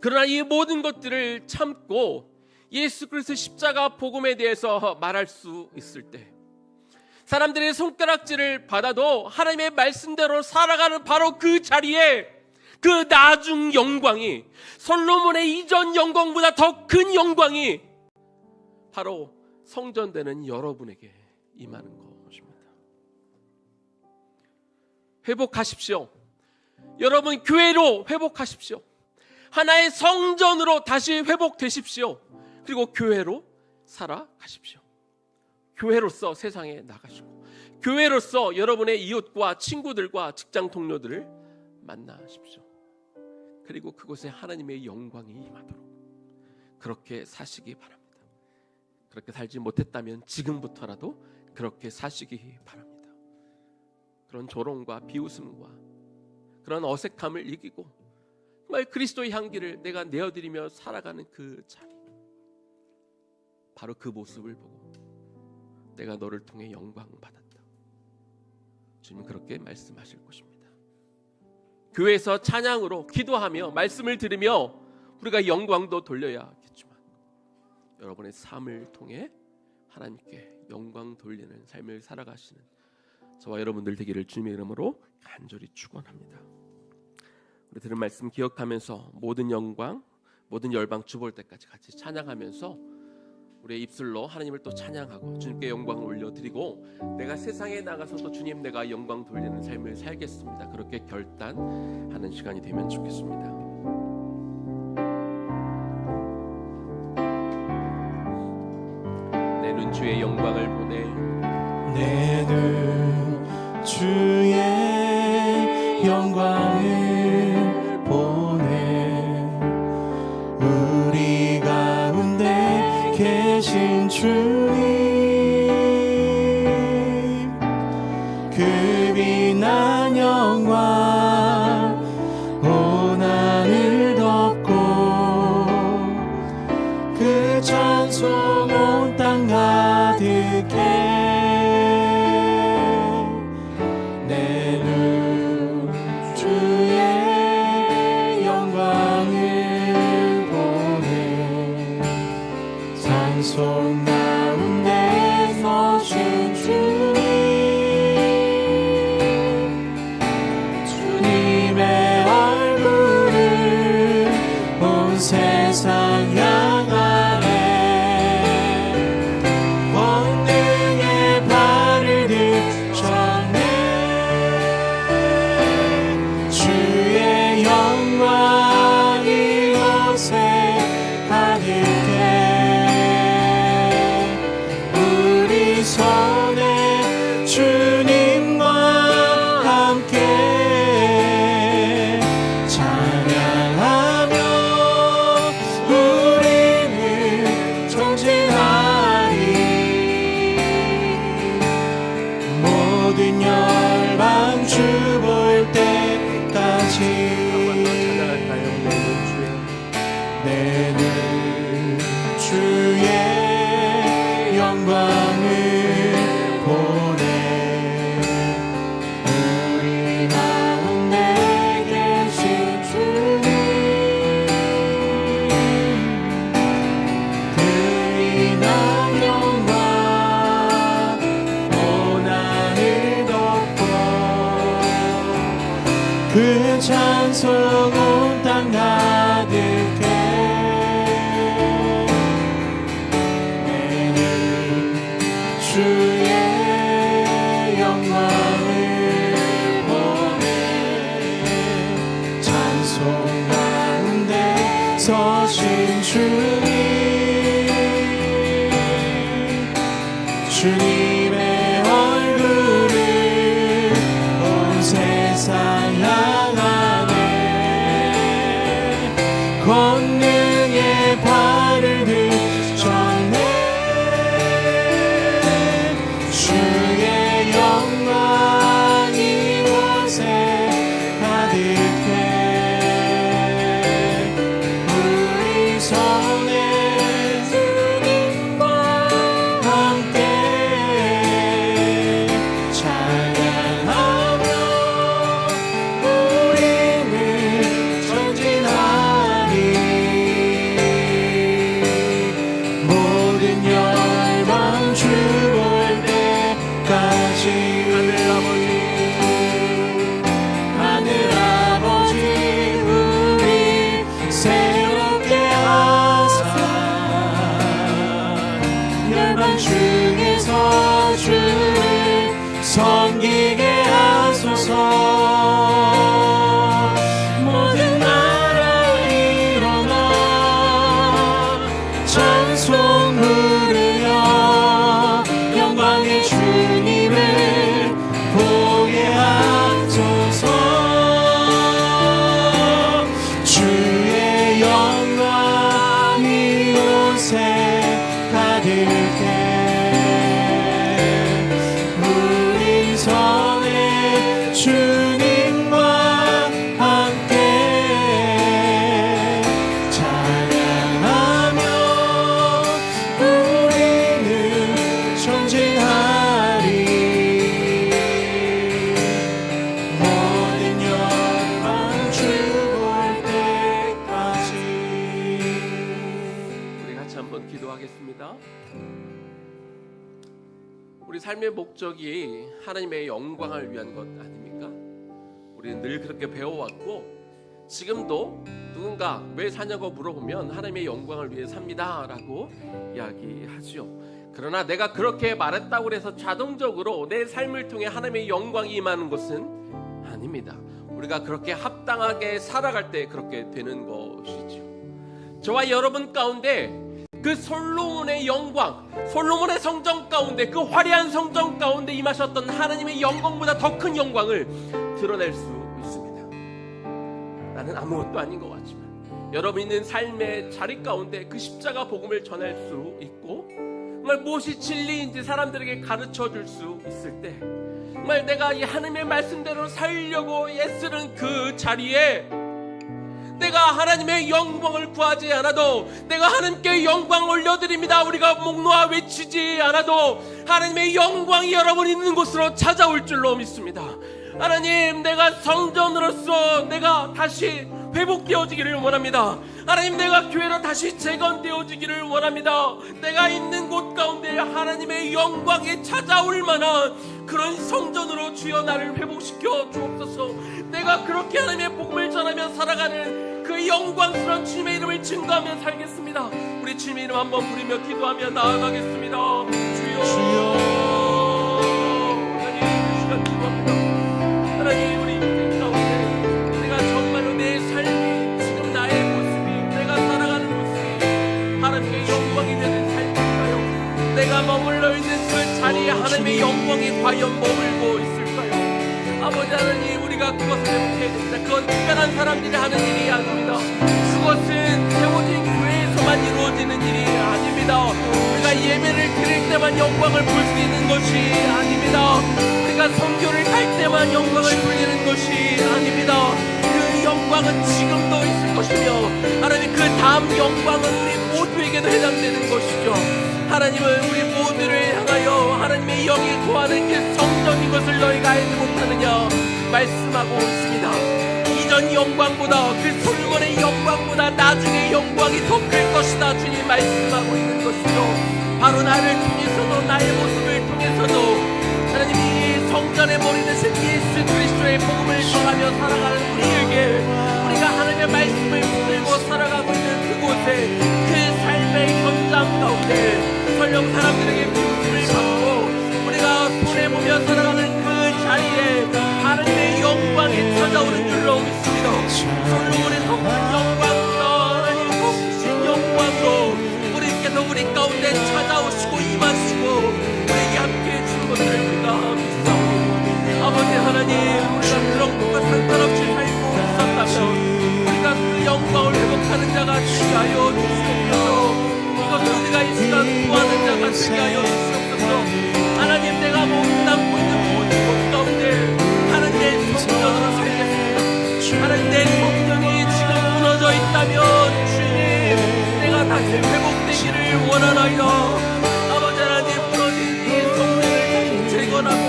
Speaker 1: 그러나 이 모든 것들을 참고 예수 그리스도 십자가 복음에 대해서 말할 수 있을 때, 사람들의 손가락질을 받아도 하나님의 말씀대로 살아가는 바로 그 자리에 그 나중 영광이, 솔로몬의 이전 영광보다 더 큰 영광이 바로 성전되는 여러분에게 임하는 것입니다. 회복하십시오. 여러분 교회로 회복하십시오. 하나의 성전으로 다시 회복되십시오. 그리고 교회로 살아가십시오. 교회로서 세상에 나가시고, 교회로서 여러분의 이웃과 친구들과 직장 동료들을 만나십시오. 그리고 그곳에 하나님의 영광이 임하도록 그렇게 사시기 바랍니다. 그렇게 살지 못했다면 지금부터라도 그렇게 사시기 바랍니다. 그런 조롱과 비웃음과 그런 어색함을 이기고 정말 그리스도의 향기를 내가 내어드리며 살아가는 그 자리, 바로 그 모습을 보고 내가 너를 통해 영광 받았다, 주님은 그렇게 말씀하실 것입니다. 교회에서 찬양으로 기도하며 말씀을 들으며 우리가 영광도 돌려야겠지만, 여러분의 삶을 통해 하나님께 영광 돌리는 삶을 살아가시는 저와 여러분들 되기를 주님의 이름으로 간절히 축원합니다. 우리 들은 말씀 기억하면서 모든 영광, 모든 열방 주 볼 때까지 같이 찬양하면서 우리의 입술로 하나님을 또 찬양하고 주님께 영광을 올려드리고 내가 세상에 나가서도 주님 내가 영광 돌리는 삶을 살겠습니다. 그렇게 결단하는 시간이 되면 좋겠습니다. 내 눈 주의 영광을 보내
Speaker 3: 내 눈 주의 영광을 보내 우리 가운데 계신 주님 그 빛난 영광 온 하늘 덮고 그 찬송 온 땅 가득해 찬송 가운데 서신 주님 주님의 얼굴을 온 세상 향하네 권능의 발을 들쳤네 주의 영광 이곳에 가득해 손에 주님과 함께 찬양하며 우리는 전진하리 모든 열방 주 볼 때까지 내 눈 주의 영광을 보내 우리 가운데 계신 주님 그 빛난 영광 온 하늘 덮고 그 찬송 온 땅 가득해 주의 영광을 보내 찬송 가운데 서신 주님 주님의 얼굴을 온 세상 향하네 권능의 발을 들쳤네 주의 영광 이곳에 가득해 우리 손에 주님과 함께 찬양하며 우리는 전진하리 모든 열방 주 하늘 아버지 우리 새롭게 하사 열방 중에서 주를 섬기게 하소서 모든 나라 일어나 찬송 부르며 영광의 주님을 보게 하소서 주의 영광 이곳에 가득해 우리 손에 주님과 함께 찬양하며 우리는 전진하리 모든 열방 주 볼 때까지
Speaker 1: 우리 같이 한번 기도하겠습니다. 우리 삶의 목적이 하나님의 영광을 위한 것 아닙니까? 우리는 늘 그렇게 배워왔고 지금도 누군가 왜 사냐고 물어보면 하나님의 영광을 위해 삽니다라고 이야기하지요. 그러나 내가 그렇게 말했다고 해서 자동적으로 내 삶을 통해 하나님의 영광이 임하는 것은 아닙니다. 우리가 그렇게 합당하게 살아갈 때 그렇게 되는 것이죠. 저와 여러분 가운데 그 솔로몬의 영광, 솔로몬의 성전 가운데, 그 화려한 성전 가운데 임하셨던 하나님의 영광보다 더 큰 영광을 드러낼 수 있습니다. 나는 아무것도 아닌 것 같지만 여러분 있는 삶의 자리 가운데 그 십자가 복음을 전할 수 있고, 정말 무엇이 진리인지 사람들에게 가르쳐 줄 수 있을 때, 정말 내가 이 하나님의 말씀대로 살려고 애쓰는 그 자리에 내가 하나님의 영광을 구하지 않아도, 내가 하나님께 영광 올려드립니다 우리가 목 놓아 외치지 않아도 하나님의 영광이 여러분 있는 곳으로 찾아올 줄로 믿습니다. 하나님, 내가 성전으로서 내가 다시 회복되어지기를 원합니다. 하나님, 내가 교회로 다시 재건되어지기를 원합니다. 내가 있는 곳 가운데 하나님의 영광이 찾아올 만한 그런 성전으로 주여 나를 회복시켜 주옵소서. 내가 그렇게 하나님의 복음을 전하며 살아가는 그 영광스러운 주님의 이름을 증거하며 살겠습니다. 우리 주님의 이름 한번 부르며 기도하며 나아가겠습니다. 주여. 하나님, 이 시간 기도합니다. 하나님, 우리 인생 가운데 내가 정말로 내 삶이, 지금 나의 모습이, 내가 살아가는 모습이 하나님의 영광이 되는 삶일까요? 내가 머물러 있는 그 자리에 하나님의 영광이 과연 머물고 있을까요? 아버지 하나님, 우리가 그것을 회복해야 됩니다. 그건 특별한 사람들이 하는 일이 아닙니다. 그것은 세워진 교회에서만 이루어지는 일이 아닙니다. 우리가 예배를 드릴 때만 영광을 볼 수 있는 것이 아닙니다. 우리가 선교를 갈 때만 영광을 돌리는 것이 아닙니다. 그 영광은 지금도 있을 것이며, 하나님 그 다음 영광은 우리 모두에게도 해당되는 것이죠. 하나님은 우리 모두를 향하여 하나님의 영이 거하는 그 성전인 것을 너희가 알지 못하느냐 말씀하고 있습니다. 이전 영광보다, 그 솔로몬의 영광보다 나중에 영광이 더 클 것이다 주님 말씀하고 있는 것이죠. 바로 나를 통해서도, 나의 모습을 통해서도 하나님이 성전의 머리 되신 예수 그리스도의 복음을 전하며 살아가는 우리에게, 우리가 하나님의 말씀을 붙들고 살아가고 있는 그곳에, 그 삶의 현장 가운데 설령 사람들에게 비웃음을 받고 우리가 손해보며 살아가는 그 자리에 하나님의 영광이 찾아오는 줄로 믿습니다. 솔로몬의 성전 영광과 하나님 높으신 영광으로 우리께서 우리 가운데 찾아오시고 임하시고 우리에게 함께해 주는 것을 우리가 믿사오니, 아버지 하나님, 우리가 그런 것과 상관없이 살고 있었다면 우리가 그 영광을 회복하는 자가 되게 하여 주시옵소서. 이것을 우리가 이 시간 구하는 자가 되게 하여 주시옵소서. 하나님, 내가 몸 담고 있는 모든 곳 가운데 하나님의 성전으로 살겠습니다. 하나님, 내 성전이 지금 무너져 있다면 주님, 내가 다시 회복되기를 원하나이다. 아버지 하나님, 무너진 이 성전을 다시 재건하고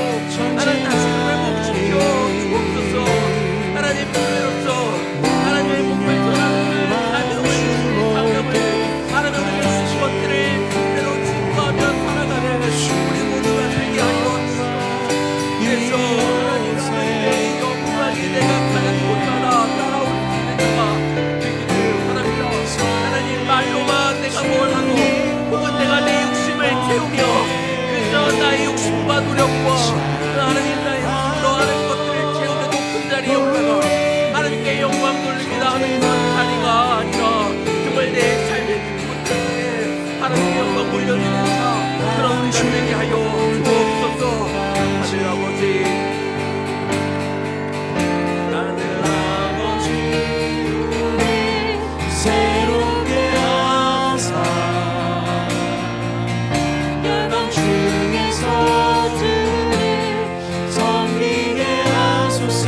Speaker 1: 하나님 다시 회복시켜 주옵소서. 하나님, 교회로서 하나님의 복음을 전하는 그 삶의 상담을 하나님 우리의 수건들을 그대로 증거하며 살아가는 우리 모두가 되게 하여 주시옵소서. 그래서 하나님, 하나님의 영광이 내가 가는 곳마다 따라올 수 있는 자가 되기를 원합니다. 하나님, 말로만 내가 뭘 하고 혹은 내가 내 욕심을 채우며 그저 나의 욕심과 노력과 하나님 나의 욕심으로 하는 것들을 채우며 높은 자리에 올라가 하나님께 영광 돌립니다 하는 그런 자리가 아니라 정말 내 삶의 그곳에 하나님의 영광 올려드리는 자, 그런 우리가 되게 하여 주옵소서. 하늘 아버지, 하늘 아버지,
Speaker 3: 새롭게 하사 열방 중에서 주를 섬기게 하소서.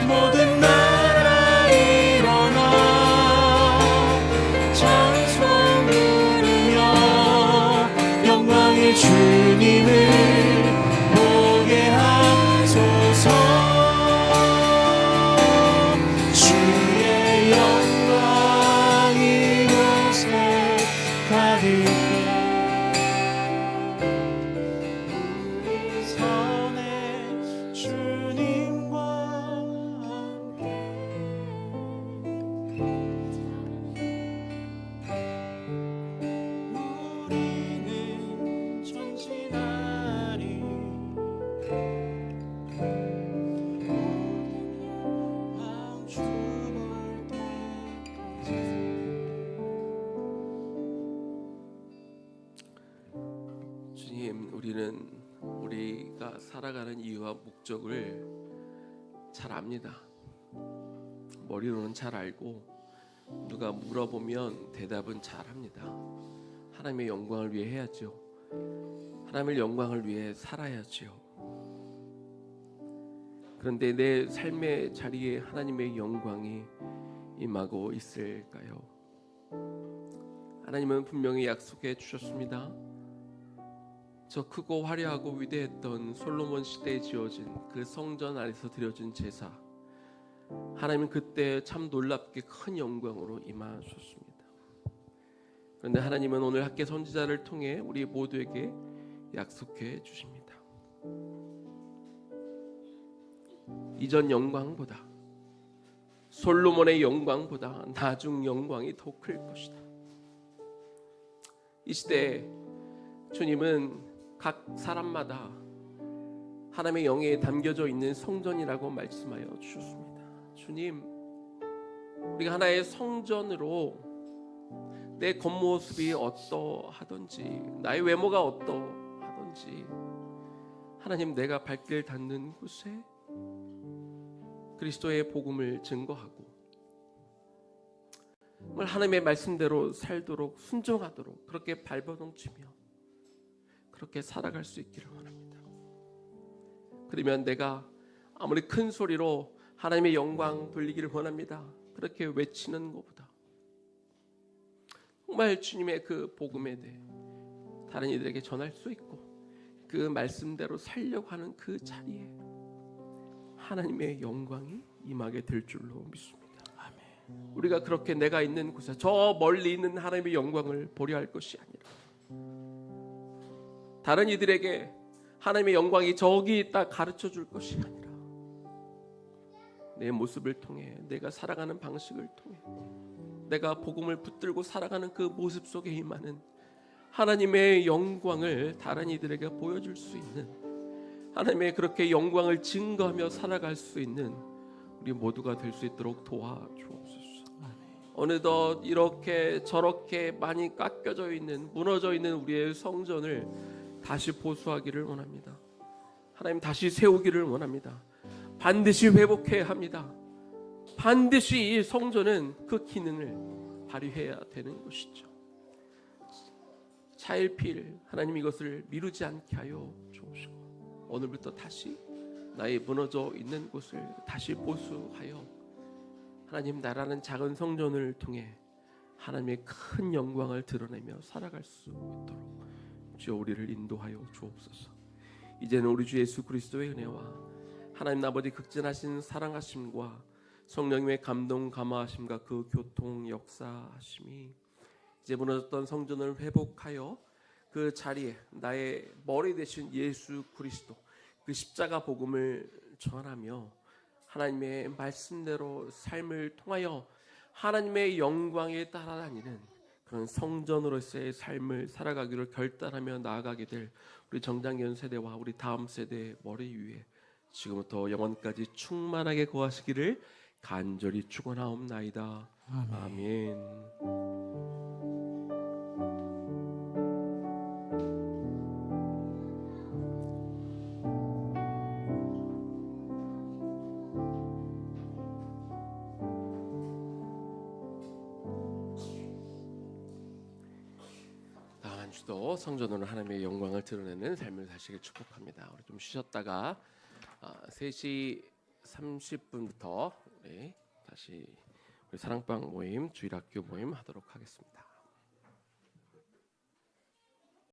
Speaker 3: 모든 나라 일어나 찬송 부르며 영광의 주
Speaker 1: 하나님, 우리가 살아가는 이유와 목적을 잘 압니다. 머리로는 잘 알고 누가 물어보면 대답은 잘 합니다. 하나님의 영광을 위해 해야죠. 하나님의 영광을 위해 살아야지요. 그런데 내 삶의 자리에 하나님의 영광이 임하고 있을까요? 하나님은 분명히 약속해 주셨습니다. 저 크고 화려하고 위대했던 솔로몬 시대에 지어진 그 성전 안에서 드려진 제사, 하나님은 그때 참 놀랍게 큰 영광으로 임하셨습니다. 그런데 하나님은 오늘 학계 선지자를 통해 우리 모두에게 약속해 주십니다. 이전 영광보다, 솔로몬의 영광보다 나중 영광이 더 클 것이다. 이 시대에 주님은 각 사람마다 하나님의 영에 담겨져 있는 성전이라고 말씀하여 주셨습니다. 주님, 우리가 하나의 성전으로 내 겉모습이 어떠하든지 나의 외모가 어떠하든지 하나님, 내가 발길 닿는 곳에 그리스도의 복음을 증거하고 정말 하나님의 말씀대로 살도록, 순종하도록 그렇게 발버둥치며 그렇게 살아갈 수 있기를 원합니다. 그러면 내가 아무리 큰 소리로 하나님의 영광 돌리기를 원합니다. 그렇게 외치는 것보다 정말 주님의 그 복음에 대해 다른 이들에게 전할 수 있고 그 말씀대로 살려고 하는 그 자리에 하나님의 영광이 임하게 될 줄로 믿습니다. 아멘. 우리가 그렇게 내가 있는 곳에 저 멀리 있는 하나님의 영광을 보려 할 것이 아니라 다른 이들에게 하나님의 영광이 저기 있다 가르쳐 줄 것이 아니라 내 모습을 통해, 내가 살아가는 방식을 통해, 내가 복음을 붙들고 살아가는 그 모습 속에 임하는 하나님의 영광을 다른 이들에게 보여줄 수 있는, 하나님의 그렇게 영광을 증거하며 살아갈 수 있는 우리 모두가 될 수 있도록 도와주옵소서. 어느덧 이렇게 저렇게 많이 깎여져 있는, 무너져 있는 우리의 성전을 다시 보수하기를 원합니다. 하나님, 다시 세우기를 원합니다. 반드시 회복해야 합니다. 반드시 이 성전은 그 기능을 발휘해야 되는 것이죠. 차일피일 하나님 이것을 미루지 않게 하여 주옵시고 오늘부터 다시 나의 무너져 있는 곳을 다시 보수하여 하나님 나라는 작은 성전을 통해 하나님의 큰 영광을 드러내며 살아갈 수 있도록 주여 우리를 인도하여 주옵소서. 이제는 우리 주 예수 그리스도의 은혜와 하나님 아버지 극진하신 사랑하심과 성령님의 감동 감화하심과 그 교통 역사하심이 이제 무너졌던 성전을 회복하여 그 자리에 나의 머리 되신 예수 그리스도 그 십자가 복음을 전하며 하나님의 말씀대로 삶을 통하여 하나님의 영광에 따라다니는 그런 성전으로서의 삶을 살아가기를 결단하며 나아가게 될 우리 정장현 세대와 우리 다음 세대의 머리 위에 지금부터 영원까지 충만하게 거하시기를 간절히 축원하옵나이다. 아멘. 다음 주도 성전으로 하나님의 영광을 드러내는 삶을 사시길 축복합니다. 우리 좀 쉬셨다가 3시 30분부터 우리 다시 우리 사랑방 모임, 주일학교 모임 하도록 하겠습니다.